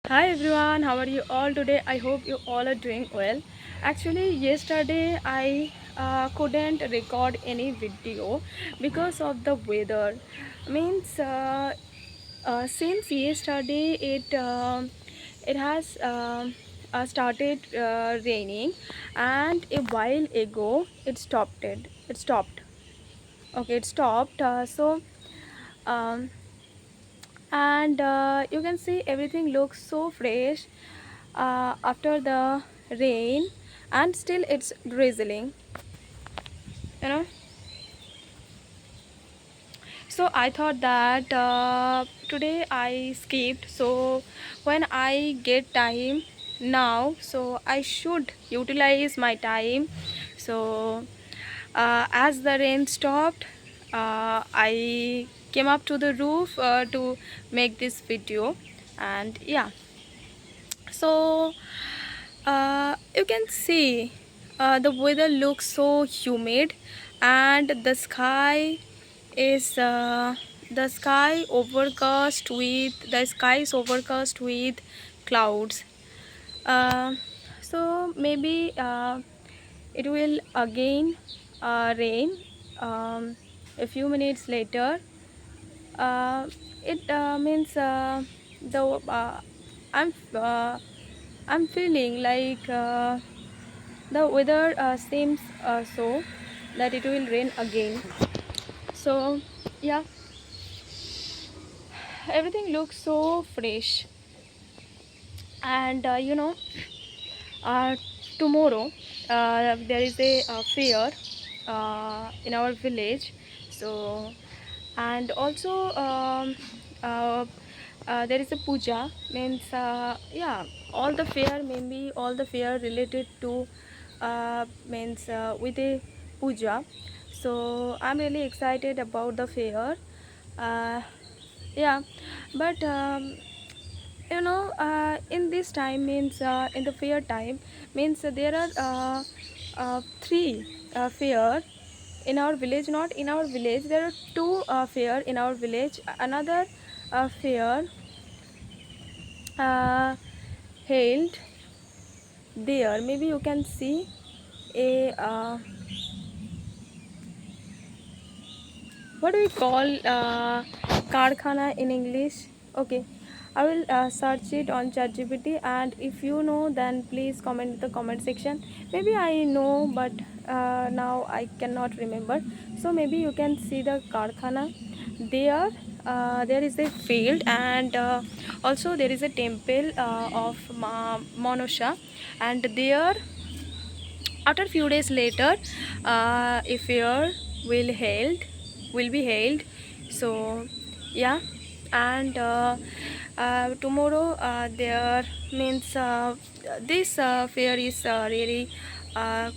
Hi everyone, how are you all today? I hope you all are doing well. Actually, yesterday I couldn't record any video because of the weather. Means since yesterday it has started raining, and a while ago it stopped. It stopped. Okay, it stopped. Um, and you can see everything looks so fresh after the rain, and still it's drizzling, you know. So I thought that today I skipped, so when I get time now, so I should utilize my time. So as the rain stopped, I came up to the roof to make this video. And yeah, so you can see the weather looks so humid, and the sky overcast with the sky is overcast with clouds. uh, so maybe it will again rain a few minutes later. It means the I'm uh, I'm feeling like the weather seems so that it will rain again. So yeah, everything looks so fresh. And uh, tomorrow there is a fair in our village. So, and also there is a puja, means yeah, all the fair, maybe all the fair related to means with a puja. So I'm really excited about the fair. uh, yeah, but in this time, means in the fair time, means there are three fair in our village. Not in our village, there are two fair in our village. Another fair uh, held there. Maybe you can see a what do we call karkhana in English? Okay, I will search it on ChatGPT, and if you know, then please comment in the comment section. Maybe I know, but now I cannot remember. So maybe you can see the karkhana there. There is a field, and also there is a temple of Monusha, and there, after few days later, a fair will be held. So yeah, and tomorrow there, means this fair is really uh,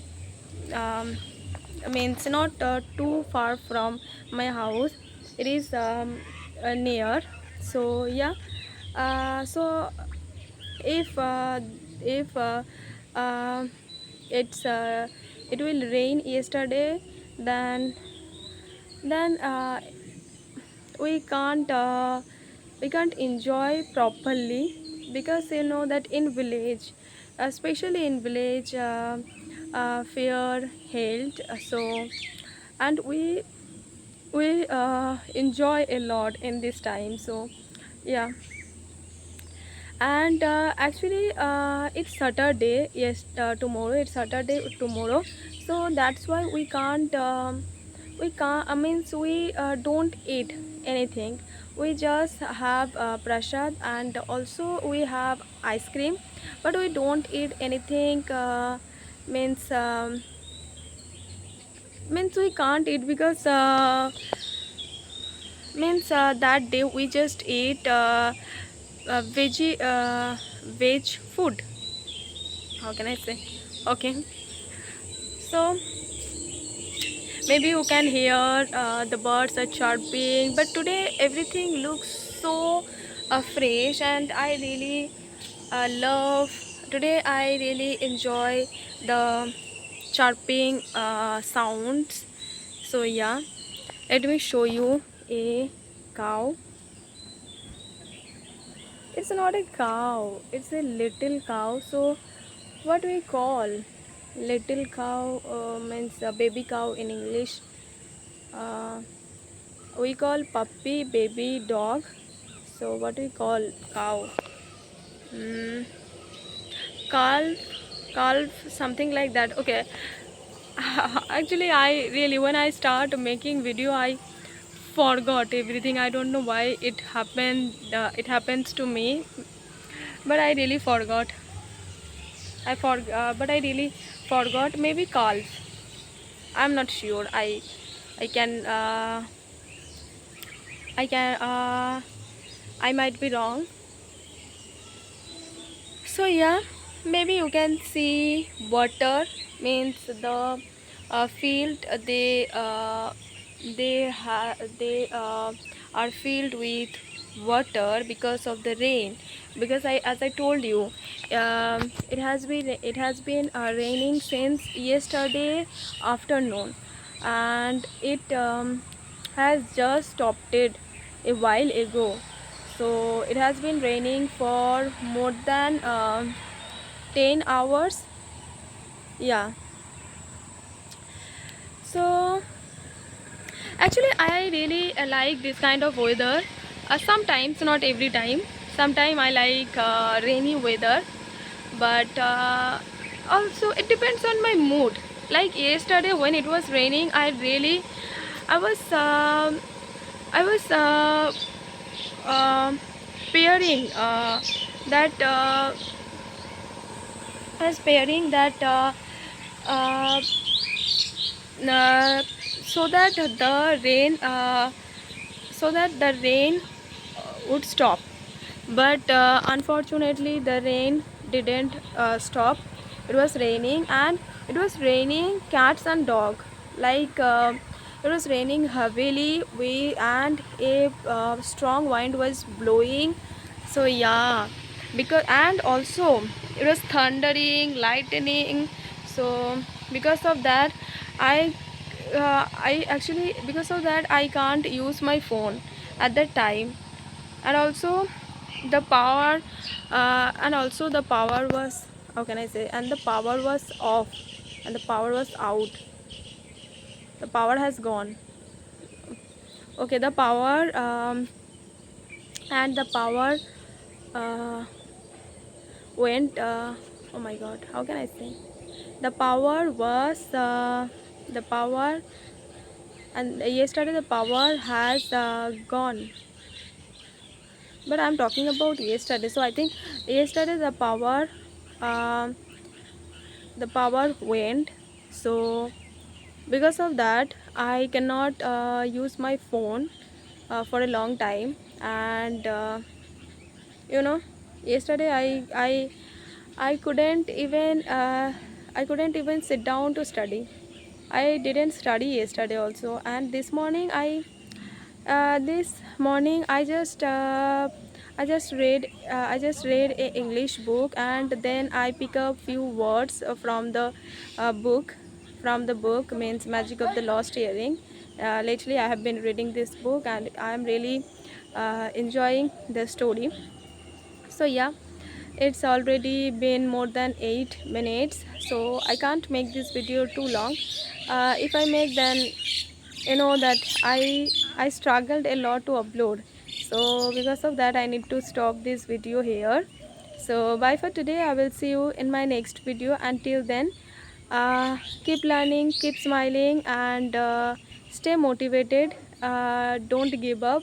um, means not too far from my house. It is near. So yeah, so if if uh, it's it will rain yesterday, then then we can't enjoy properly, because you know that in village, especially in village, fair held. So, and we enjoy a lot in this time. So yeah, and actually it's Saturday. Yes, tomorrow it's Saturday tomorrow. So that's why we can't, I means we don't eat anything. We just have prasad, and also we have ice cream, but we don't eat anything. Means means we can't eat, because means that day we just eat veg food. How can I say? Okay, so maybe you can hear the birds are chirping, but today everything looks so fresh, and I really love today. I really enjoy the chirping sounds. So yeah, let me show you a cow. It's not a cow, it's a little cow. So what we call little cow means a baby cow in English. uh, we call puppy baby dog. So what we call cow, mm, calf, calf, something like that. Okay. Actually, I really, when I start making video, I forgot everything. I don't know why it happened. It happens to me, but I really forgot. But I really forgot. Maybe calf. I'm not sure. I can I can I might be wrong. So yeah, maybe you can see water means the field. They are filled with water because of the rain. Because as I told you, it has been raining since yesterday afternoon, and it has just stopped it a while ago. So it has been raining for more than 10 hours. Yeah. So actually I really like this kind of weather. Sometimes, not every time. Sometimes I like rainy weather, but also it depends on my mood. Like yesterday when it was raining, I was I was um pairing that I was pairing that uh, uh, so that the rain would stop. But unfortunately the rain didn't stop. It was raining, and it was raining cats and dog. Like it was raining heavily, and a strong wind was blowing. So yeah, because, and also it was thundering, lightning. So because of that, I actually, because of that, I can't use my phone at that time. And also the power was, how can I say, and the power was off, and the power was out. The power has gone. Okay, the power and the power uh, went oh my god, how can I say, the power was the power, and yesterday the power has gone. But I'm talking about yesterday. So I think yesterday um the power went. So because of that I cannot use my phone for a long time. And you know, yesterday I couldn't even sit down to study. I didn't study yesterday also. And this morning I just read a English book, and then I pick up few words from the book. From the book means Magic of the Lost Earring. Lately I have been reading this book, and I am really enjoying the story. So yeah, it's already been more than 8 minutes, so I can't make this video too long. If I make, then you know that I struggled a lot to upload. So because of that I need to stop this video here. So bye for today. I will see you in my next video. Until then, keep learning, keep smiling, and stay motivated. Don't give up.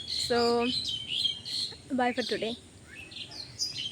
So bye for today.